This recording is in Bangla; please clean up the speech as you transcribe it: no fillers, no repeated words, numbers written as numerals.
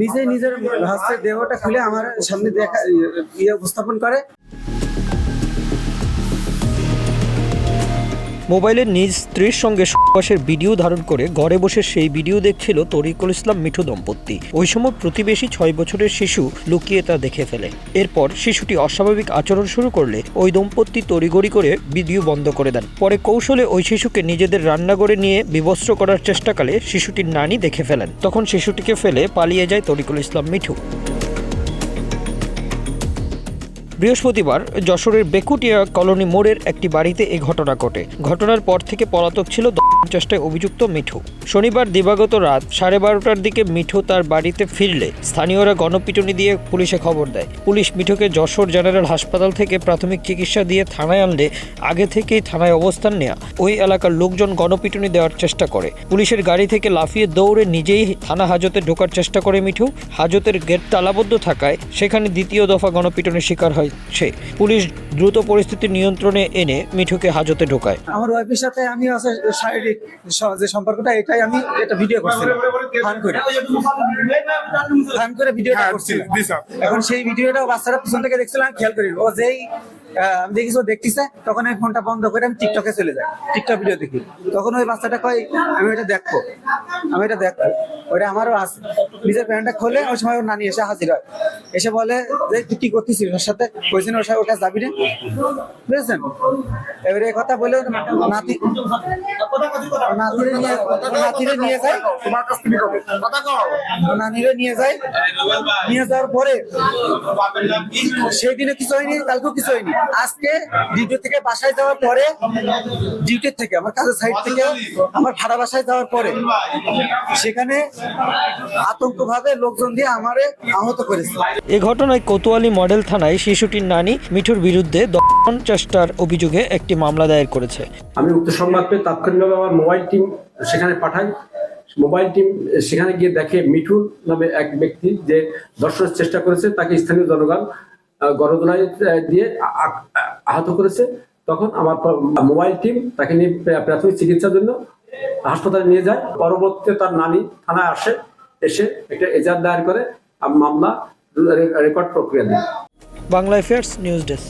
নিজে নিজের হচ্ছে দেহটা খুলে আমার সামনে দেখা উপস্থাপন করে। মোবাইলে নিজ স্ত্রীর সঙ্গে সহবাসের ভিডিও ধারণ করে ঘরে বসে সেই ভিডিও দেখছিল তরিকুল ইসলাম মিঠু দম্পতি। ওই সময় প্রতিবেশী 6 বছরের শিশু লুকিয়ে তা দেখে ফেলে। এরপর শিশুটি অস্বাভাবিক আচরণ শুরু করলে ওই দম্পতি তড়িঘড়ি করে ভিডিও বন্ধ করে দেন। পরে কৌশলে ওই শিশুকে নিজেদের রান্নাঘরে নিয়ে বিবস্ত্র করার চেষ্টাকালে শিশুটির নানি দেখে ফেলেন। তখন শিশুটিকে ফেলে পালিয়ে যায় তরিকুল ইসলাম মিঠু। বৃহস্পতিবার যশোরের বেকুটিয়া কলোনি মোড়ের একটি বাড়িতে এই ঘটনা ঘটে। ঘটনার পর থেকে পলাতক ছিল চেষ্টায় অভিযুক্ত মিঠু। শনিবার দিবাগত রাত 12:30টার দিকে মিঠু তার বাড়িতে ফিরলে স্থানীয়রা গণপিটুনি দিয়ে পুলিশে খবর দেয়। পুলিশ মিঠুকে যশোর জেনারেল হাসপাতাল থেকে প্রাথমিক চিকিৎসা দিয়ে থানায় আনলে আগে থেকেই থানায় অবস্থান নেয়া ওই এলাকার লোকজন গণপিটুনি দেওয়ার চেষ্টা করে। পুলিশের গাড়ি থেকে লাফিয়ে দৌড়ে নিজেই থানা হাজতে ঢোকার চেষ্টা করে মিঠু। হাজতের গেট তালাবদ্ধ থাকায় সেখানে দ্বিতীয় দফা গণপিটুনির শিকার হয় সে। পুলিশ দ্রুত পরিস্থিতি নিয়ন্ত্রণে এনে মিঠুকে হাজতে ঢোকায়। আমার ওয়াইফের সাথে আমি শারীরিক যে সম্পর্কটা এটাই আমি এটা ভিডিও করছিলাম, ফান করে ভিডিওটা করছিলাম। এখন সেই ভিডিওটা বাচ্চারা পিছন থেকে দেখছিলাম, খেয়াল করি ও যেই আমি দেখি ও দেখতেছে, তখন আমি ফোনটা বন্ধ করে আমি টিকটকে চলে যাই, টিকটক ভিডিও দেখি। তখন ওই বাচ্চাটা কয় আমি এটা দেখবো, ওইটা আমারও আছে। নিজের প্যান্টটা খোলে ওই সময় ওর নানি এসে হাজির হয়, এসে বলে যে তুই কি করতেছিস ওর সাথে, কইছেন ওর সাথে ওর কাছে যাবি না, বুঝেছেন? এবারে এই কথা বলে নাতিরে নিয়ে যায়, নানিরে নিয়ে যায়। নিয়ে যাওয়ার পরে সেই দিনে কিছু হয়নি, কালকেও কিছু হয়নি। আজকে ডিউটি থেকে বাসায় যাওয়ার পরে, ডিউটির থেকে আমার কাজের সাইড থেকে আমার ভাড়া বাসায় যাওয়ার পরে সেখানে আতঙ্কভাবে লোকজন দিয়ে আমারে আহত করেছে। এ ঘটনায় কোতোয়ালি মডেল থানায় শিশুটির নানি মিঠুর বিরুদ্ধে দমন চেষ্টার অভিযোগে একটি মামলা দায়ের করেছে। আমি উক্ত সংবাদ পেয়ে তাৎক্ষণিকভাবে আমার মোবাইল টিম সেখানে পাঠাই। মোবাইল টিম সেখানে গিয়ে দেখে মিঠু নামে এক ব্যক্তি যে ধর্ষণের চেষ্টা করেছে, তাকে স্থানীয় জনগণ গণদোলাই দিয়ে আহত করেছে। তখন আমার মোবাইল টিম তাকে নিয়ে প্রাথমিক চিকিৎসার জন্য হাসপাতালে নিয়ে যায়। পরবর্তীতে তার নানি থানায় আসে, এসে একটা এজাহার দায়ের করে মামলা রেকর্ড প্রক্রিয়া দেয়। Bangla affairs news desk.